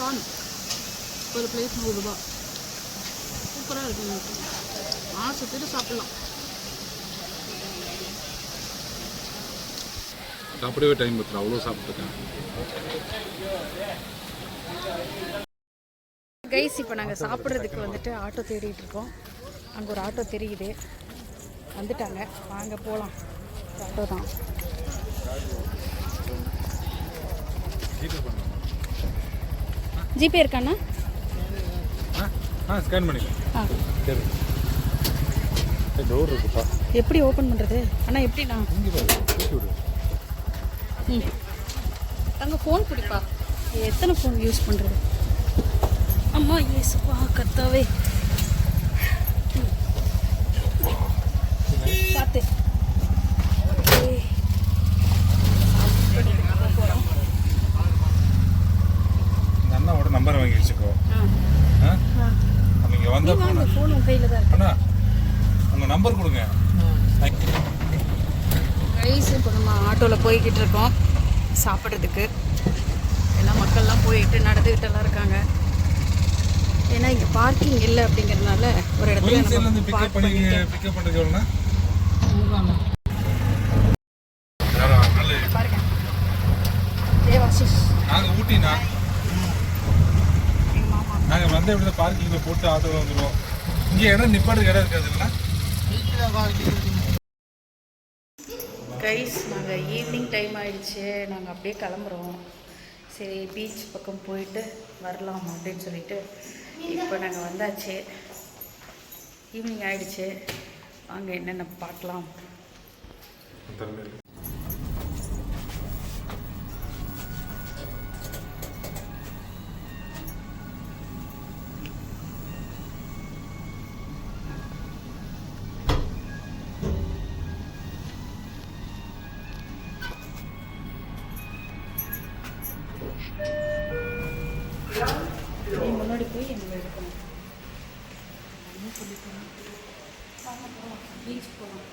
Corn ஒரு plate 100 ரூபா. சூப்பராக இருக்குங்க. சுற்றிட்டு சாப்பிட்லாம். அப்படியே டைம் பத்தல, அவ்வளோ சாப்பிட்டுருக்கேன். கைஸ் இப்போ நாங்கள் சாப்பிட்றதுக்கு வந்துட்டு ஆட்டோ தேடிட்டு இருக்கோம். அங்கே ஒரு ஆட்டோ தெரியுது, வந்துட்டாங்க. வாங்க போகலாம். ஆட்டோ தான். ஜிபே இருக்காண்ணா? ஸ்கேன் பண்ணிக்கலாம். டோர் இருக்குப்பா. எப்படி ஓப்பன் பண்ணுறது அண்ணா? எப்படிண்ணா? அங்கே ஃபோன் பிடிப்பா. எத்தனை ஃபோன் யூஸ் பண்ணுறது? அம்மா ஏசுப்பா கத்தாவே. பார்த்து அண்ணாவோட நம்பர் வாங்கி வச்சுக்கோ. நீங்க வந்த ஃபோன் உங்க கையில தான் இருக்கு. அண்ணா உங்க நம்பர் கொடுங்க. ரைஸ் இப்போ நம்ம ஆட்டோவில் போய்கிட்டு இருக்கோம் சாப்பிட்றதுக்கு. எல்லாம் மக்கள்லாம் போயிட்டு நடந்துக்கிட்டெல்லாம் இருக்காங்க. ஏன்னா இங்கே பார்க்கிங் இல்லை அப்படிங்கிறதுனால ஒரு இடத்துல பிக்கப் பண்ணுறது எவ்வளோண்ணா? பாருங்க தேவாசிஷ். நாங்கள் ஊட்டினா நாங்கள் வந்து எப்படி பார்க்கிங்கில் போட்டு ஆட்டோவில் வந்துடுவோம். இங்கே இடம் நிப்பாட்டுக்கு இடம் இருக்காதுங்களா? கைஸ் நாங்கள் ஈவினிங் டைம் ஆகிடுச்சு. நாங்கள் அப்படியே கிளம்புறோம். சரி பீச் பக்கம் போயிட்டு வரலாம் அப்படின்னு சொல்லிட்டு இப்போ நாங்கள் வந்தாச்சு. ஈவினிங் ஆகிடுச்சு. வாங்க என்னென்ன பார்க்கலாம். நீ முன்னாடி போய் எங்களை எடுக்கணும். பீச் போகலாம்.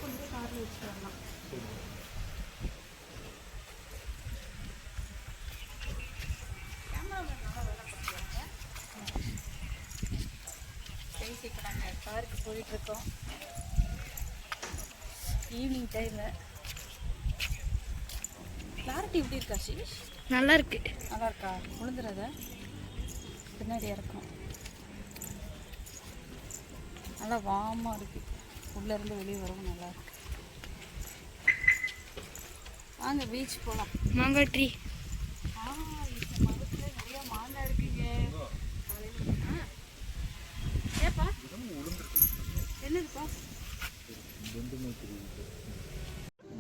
கொஞ்சம் காரில் வச்சுட்டு வரலாம். இப்போ நாங்கள் பார்க்கு போயிட்டுருக்கோம். Evening time. கிளாரிட்டி எப்படி இருக்கா ஷீஷ்? நல்லா இருக்கு. நல்லா இருக்கா? விழுந்துடாத, பின்னாடி இறக்கும். நல்லா வார்மாக இருக்குது. உள்ளேருந்து வெளியே வரவும் நல்லா இருக்கு. வாங்க பீச் போகலாம். மாங்காய் ட்ரீ. இந்த மரத்தில் நிறையா மாங்காய் இருக்குங்க. ஏப்பா என்னதுப்பா?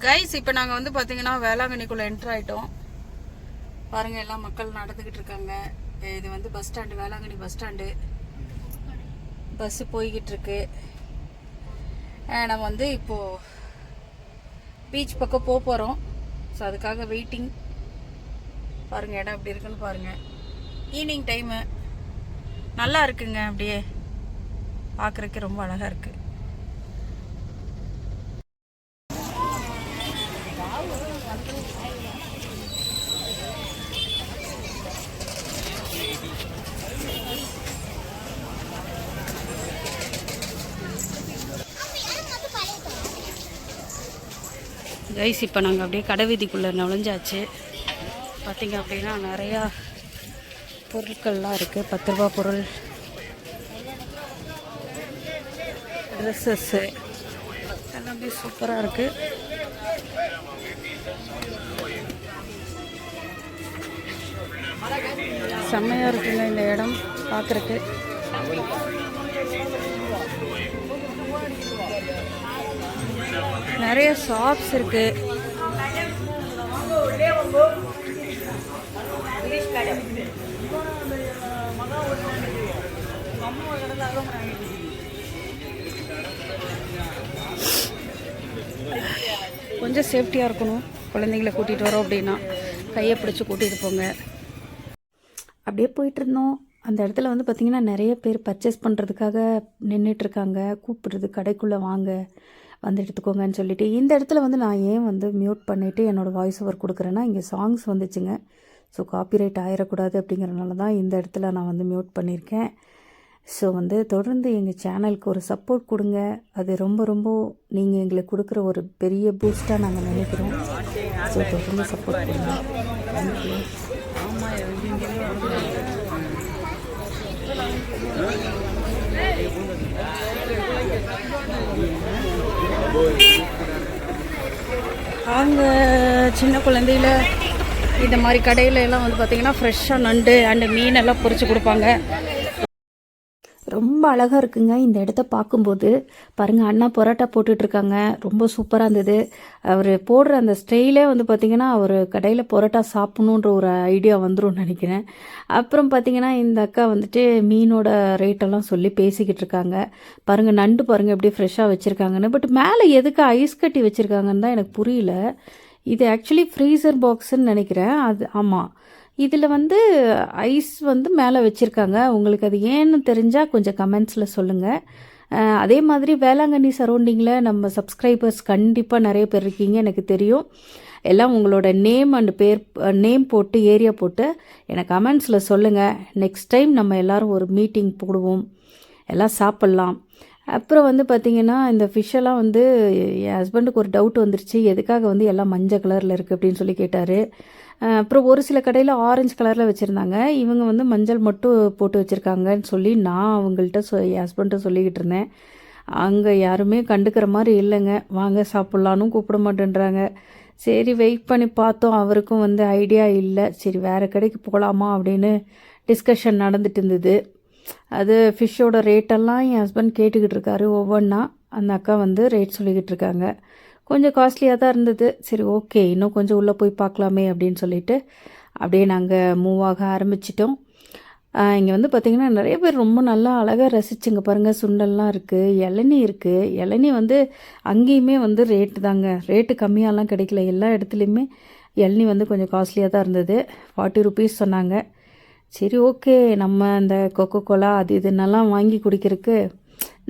கைஸ் இப்போ நாங்கள் வந்து பார்த்தீங்கன்னா வேளாங்கண்ணிக்குள்ளே என்ட்ரு ஆகிட்டோம். பாருங்கள் எல்லாம் மக்கள் நடந்துக்கிட்டு இருக்காங்க. இது வந்து bus stand, Velankanni bus stand. Bus போய்கிட்டு இருக்கு. நம்ம வந்து இப்போது பீச் பக்கம் போக போகிறோம். ஸோ அதுக்காக வெயிட்டிங். பாருங்கள் இடம் எப்படி இருக்குன்னு பாருங்கள். ஈவினிங் டைமு நல்லா இருக்குங்க. அப்படியே பார்க்குறதுக்கு ரொம்ப அழகாக இருக்குது. கைஸ் இப்போ நாங்கள் அப்படியே கடை வீதிக்குள்ளே நுழைஞ்சாச்சு. பார்த்திங்க அப்படின்னா நிறையா பொருட்கள்லாம் இருக்குது. 10 ரூபா பொருள், ட்ரெஸ்ஸஸ்ஸு எல்லாமே சூப்பராக இருக்குது. செம்மையாக இருக்குங்க இந்த இடம் பார்க்குறக்கு. நிறைய ஷாப்ஸ் இருக்கு. கொஞ்சம் சேஃப்டியாக இருக்கணும். குழந்தைங்கள கூட்டிகிட்டு வரோம் அப்படின்னா கையை பிடிச்சி கூட்டிகிட்டு போங்க. அப்படியே போயிட்டுருந்தோம். அந்த இடத்துல வந்து பார்த்திங்கன்னா நிறைய பேர் பர்ச்சேஸ் பண்ணுறதுக்காக நின்றுட்டுருக்காங்க. கூப்பிடுறது கடைக்குள்ளே வாங்க வந்து எடுத்துக்கோங்கன்னு சொல்லிட்டு. இந்த இடத்துல வந்து நான் ஏன் வந்து மியூட் பண்ணிவிட்டு என்னோடய வாய்ஸ் ஓவர் கொடுக்குறேன்னா, இங்கே சாங்ஸ் வந்துச்சுங்க. ஸோ காப்பிரைட் ஆயிடக்கூடாது அப்படிங்கிறனால தான் இந்த இடத்துல நான் வந்து மியூட் பண்ணியிருக்கேன். ஸோ வந்து தொடர்ந்து எங்கள் சேனலுக்கு ஒரு சப்போர்ட் கொடுங்க. அது ரொம்ப ரொம்ப நீங்கள் எங்களுக்கு கொடுக்குற ஒரு பெரிய பூஸ்ட்டாக நாங்கள் நினைக்கிறோம். ஸோ தொடர்ந்து சப்போர்ட் கொடுங்க. தேங்க்யூ. அவங்க சின்ன குழந்தையில இந்த மாதிரி கடையில எல்லாம் வந்து பார்த்தீங்கன்னா ஃப்ரெஷ்ஷாக நண்டு அண்டு மீன் எல்லாம் பொரிச்சு கொடுப்பாங்க. ரொம்ப அழகாக இருக்குங்க இந்த இடத்த பார்க்கும்போது. பாருங்கள், அண்ணா பரோட்டா போட்டுட்ருக்காங்க. ரொம்ப சூப்பராக இருந்தது. அவர் போடுற அந்த ஸ்டைலே வந்து பார்த்திங்கன்னா அவர் கடையில் பரோட்டா சாப்பிட்ணுன்ற ஒரு ஐடியா வந்துடும் நினைக்கிறேன். அப்புறம் பார்த்திங்கன்னா இந்த அக்கா வந்துட்டு மீனோட ரேட்டெல்லாம் சொல்லி பேசிக்கிட்டு இருக்காங்க. பாருங்கள், நண்டு பாருங்கள் எப்படி ஃப்ரெஷ்ஷாக வச்சுருக்காங்கன்னு. பட் மேலே எதுக்கு ஐஸ் கட்டி வச்சுருக்காங்கன்னு தான் எனக்கு புரியல. இது ஆக்சுவலி ஃப்ரீசர் பாக்ஸுன்னு நினைக்கிறேன். அது ஆமாம், இதில் வந்து ஐஸ் வந்து மேலே வச்சுருக்காங்க. உங்களுக்கு அது ஏன்னு தெரிஞ்சால் கொஞ்சம் கமெண்ட்ஸில் சொல்லுங்கள். அதே மாதிரி வேளாங்கண்ணி சரௌண்டிங்கில் நம்ம சப்ஸ்கிரைபர்ஸ் கண்டிப்பாக நிறைய பேர் இருக்கீங்க, எனக்கு தெரியும். எல்லாம் உங்களோட நேம் அண்டு பேர் நேம் போட்டு ஏரியா போட்டு எனக்கு கமெண்ட்ஸில் சொல்லுங்கள். நெக்ஸ்ட் டைம் நம்ம எல்லோரும் ஒரு மீட்டிங் போடுவோம், எல்லாம் சாப்பிட்லாம். அப்புறம் வந்து பார்த்திங்கன்னா இந்த ஃபிஷ்ஷெல்லாம் வந்து என் ஹஸ்பண்டுக்கு ஒரு டவுட் வந்துருச்சு, எதுக்காக வந்து எல்லாம் மஞ்சள் கலரில் இருக்குது அப்படின்னு சொல்லி கேட்டார். அப்புறம் ஒரு சில கடையில் ஆரஞ்சு கலரில் வச்சுருந்தாங்க. இவங்க வந்து மஞ்சள் மட்டும் போட்டு வச்சுருக்காங்கன்னு சொல்லி நான் அவங்கள்ட்ட என் ஹஸ்பண்ட்டை சொல்லிக்கிட்டு இருந்தேன். அங்கே யாருமே கண்டுக்கிற மாதிரி இல்லைங்க. வாங்க சாப்பிட்லான்னு கூப்பிட மாட்டேன்றாங்க. சரி வெயிட் பண்ணி பார்த்தோம். அவருக்கும் வந்து ஐடியா இல்லை. சரி வேறு கடைக்கு போகலாமா அப்படின்னு டிஸ்கஷன் நடந்துட்டு இருந்தது. அது ஃபிஷ்ஷோட ரேட்டெல்லாம் என் ஹஸ்பண்ட் கேட்டுக்கிட்டு இருக்காரு ஒவ்வொன்றா. அந்த அக்கா வந்து ரேட் சொல்லிக்கிட்டு இருக்காங்க. கொஞ்சம் காஸ்ட்லியாக தான் இருந்தது. சரி ஓகே, இன்னும் கொஞ்சம் உள்ளே போய் பார்க்கலாமே அப்படின்னு சொல்லிட்டு அப்படியே நாங்கள் மூவ் ஆக ஆரம்பிச்சிட்டோம். இங்கே வந்து பார்த்திங்கன்னா நிறைய பேர் ரொம்ப நல்லா அழகாக ரசிச்சுங்க. பாருங்கள், சுண்டல்லாம் இருக்குது, இளநீ இருக்குது. இளநீ வந்து அங்கேயுமே வந்து ரேட்டு தாங்க, ரேட்டு கம்மியாலாம் கிடைக்கல. எல்லா இடத்துலையுமே இளநீ வந்து கொஞ்சம் காஸ்ட்லியாக தான் இருந்தது. 40 rupees சொன்னாங்க. சரி ஓகே, நம்ம இந்த கொக்கோ கோலா அது இதுன்னெல்லாம் வாங்கி குடிக்கிறதுக்கு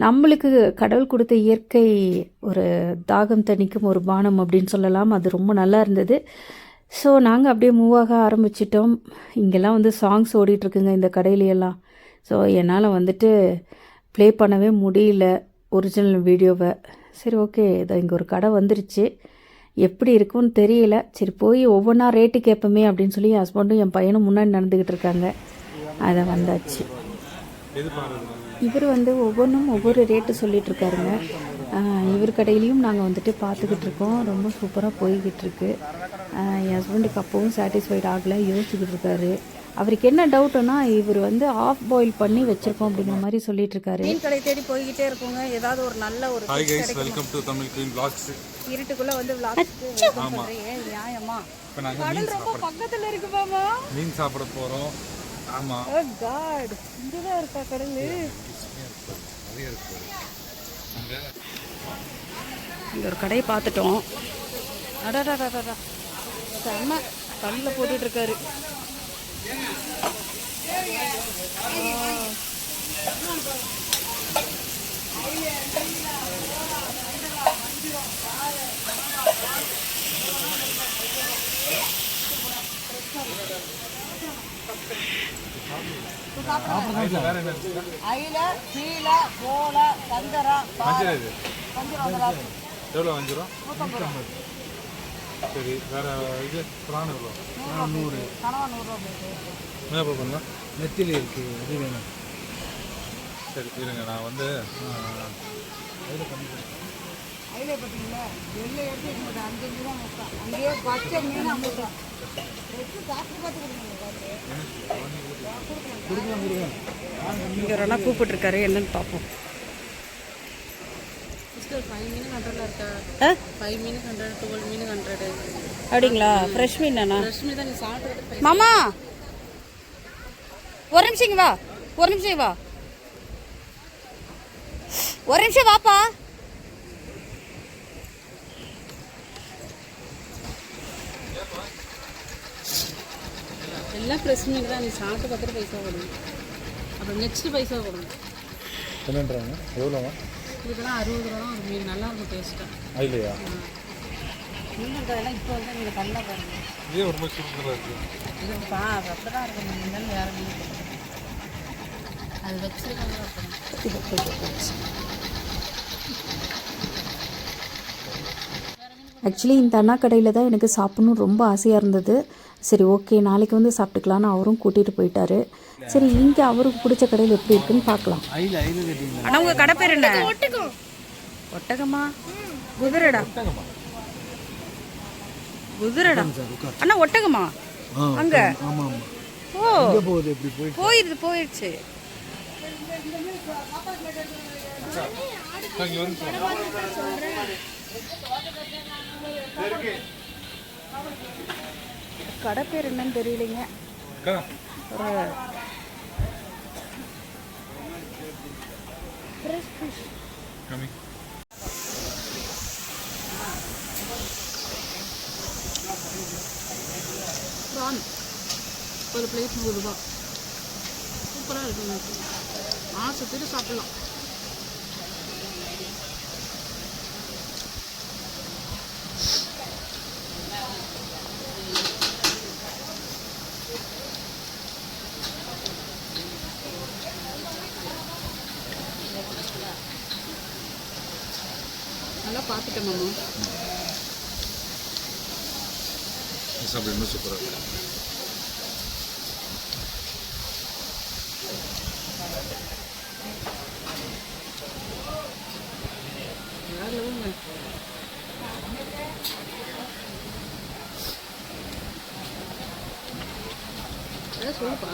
நம்மளுக்கு கடவுள் கொடுத்த இயற்கை ஒரு தாகம் தணிக்கும் ஒரு பானம் அப்படின்னு சொல்லலாம். அது ரொம்ப நல்லா இருந்தது. ஸோ நாங்கள் அப்படியே மூவ் ஆக ஆரம்பிச்சிட்டோம். இங்கெல்லாம் வந்து சாங்ஸ் ஓடிட்டுருக்குங்க இந்த கடையிலையெல்லாம். ஸோ என்னால் வந்துட்டு ப்ளே பண்ணவே முடியல ஒரிஜினல் வீடியோவை. சரி ஓகே, இதை இங்கே ஒரு கடை வந்துருச்சு, எப்படி இருக்குன்னு தெரியல. சரி போய் ஒவ்வொன்றா ரேட்டு கேட்போமே அப்படின்னு சொல்லி என் ஹஸ்பண்டும் என் பையனும் முன்னாடி நடந்துக்கிட்டு இருக்காங்க. அதை வந்தாச்சு. இவர் வந்து ஒவ்வொன்றும் ஒவ்வொரு ரேட்டு சொல்லிகிட்ருக்காருங்க. இவர் கடையிலையும் நாங்கள் வந்துட்டு பார்த்துக்கிட்டு இருக்கோம். ரொம்ப சூப்பராக போய்கிட்டு இருக்கு. என் ஹஸ்பண்டுக்கு அப்போவும் சாட்டிஸ்ஃபைட் ஆகலை, யோசிச்சுக்கிட்டு இருக்காரு. அவருக்கு என்ன டவுட்டுன்னா, இவர் வந்து ஆஃப் பாயில் பண்ணி வச்சிருக்கோம் அப்படிங்கிற மாதிரி சொல்லிட்டு இருக்காரு. மீன் கடை தேடி போய்கிட்டே இருக்கோங்க. ஏதாவது ஒரு நல்ல ஒரு hi guys, welcome to Tamil green vlogs. இருட்டுக்குள்ள வந்து vlogs பண்றீங்க, நியாயமா? இப்போ நாங்க கடல் ரொம்ப பக்கத்துல இருக்கு மாமா. மீன் சாப்பிட போறோம். ஆமா, ஓ காட், இங்கதான் இருக்கா கடல்? இங்க ஒரு கடையை பார்த்துட்டோம். அடடடடடா, செம்ம கல்லில் போட்டுட்டு இருக்காரு. அயில, சீல, கோல, சந்தரா, எவ்வளோ 5 ரூபா? சரி, வேற இது பிரான் எவ்வளோ? 100. என்ன பண்ணலாம்? நெத்திலி இருக்கு, அது வேணும். சரி இருங்க, நான் வந்து அயில பார்த்தீங்களா, வெள்ளை எடுத்து 5 தான் மொத்தம். அங்கேயே பச்சை மீன் அமுட்டோம். இங்கே ரெண்டா கூப்பிட்டுருக்காரு, என்னன்னு பார்ப்போம். 5 மீன் 100 இருக்கா? 5 மீன் 100, 12 மீன் 100. அப்படிங்களா? ஃப்ரெஷ் மீன் தானா? ஃப்ரெஷ் மீன் தான் நீ சாப்பிட்டு. மாமா ஒரு நிமிஷம் இங்க வா, ஒரு நிமிஷம் வா, ஒரு நிமிஷம் வாப்பா. எல்லாம் ஃப்ரெஷ் மீன் தான். நீ சாப்பிட்டு பார்த்துட்டு பைசா கொடுங்க. அப்புறம் நெக்ஸ்ட்டு பைசா கொடுங்க. என்னன்றாங்க எவ்வளோவா? இதுக்கெல்லாம் 60 ரூபா தான் ஒரு மீன். நல்லா இருக்கும் டேஸ்ட்டாக. இல்லையா? மீன்லாம் இப்போ வந்து நீங்கள் நல்லா பாருங்கள். இதே ஒரு மாதிரி சூப்பராக இருக்குது. இது அப்போ தான் இருக்கும். மீன் தான் வேறு மீன் கொடுக்கும். அது வச்சுருக்காங்க. ஆக்சுவலி இந்த அண்ணா கடையில் தான் எனக்கு சாப்பிடணும் ரொம்ப ஆசையாக இருந்தது. சரி ஓகே நாளைக்கு வந்து சாப்பிட்டுக்கலான்னு அவரும் கூட்டிகிட்டு போயிட்டாரு. சரி இங்கே அவருக்கு பிடிச்ச கடையில் எப்படி இருக்குன்னு பார்க்கலாம். அண்ணா உங்க கடை பேர் என்ன? ஒட்டகமா? குதிரைடா? குதிரைடா அண்ணா. ஒட்டகமா அங்க? ஓ போயிருச்சு. கடை பேர் என்னன்னு தெரியலைங்க. ப்ரான் ஒரு பிளேட் 100 ரூபா. சூப்பராக இருக்கும். சுற்றிட்டு சாப்பிட்லாம். நல்லா பார்த்துட்டேன் மாமா. சாப்பிட சூப்பராக இருக்கு. சொல்லுப்பா.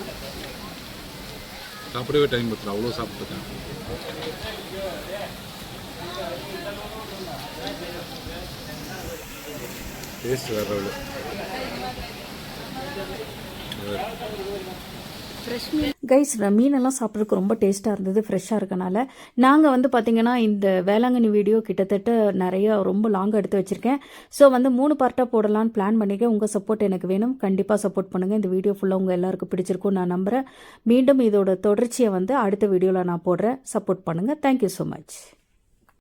சாப்பிடவே டைம் பத்தல, அவ்வளோ சாப்பிட்டுருக்கேன். டேஸ்ட் வேறு எவ்வளோ கைஸ் மீனெல்லாம் சாப்பிட்றதுக்கு ரொம்ப டேஸ்ட்டாக இருந்தது ஃப்ரெஷ்ஷாக இருக்கனால. நாங்கள் வந்து பார்த்திங்கன்னா இந்த வேளாங்கண்ணி வீடியோ கிட்டத்தட்ட நிறைய ரொம்ப லாங்காக எடுத்து வச்சுருக்கேன். ஸோ வந்து 3 பார்ட்டாக போடலான்னு பிளான் பண்ணிக்க. உங்கள் சப்போர்ட் எனக்கு வேணும். கண்டிப்பாக சப்போர்ட் பண்ணுங்கள். இந்த வீடியோ ஃபுல்லாக உங்கள் எல்லாருக்கும் பிடிச்சிருக்கும் நான் நம்புகிறேன். மீண்டும் இதோட தொடர்ச்சியை வந்து அடுத்த வீடியோவில் நான் போடுறேன். சப்போர்ட் பண்ணுங்கள். Thank you so much.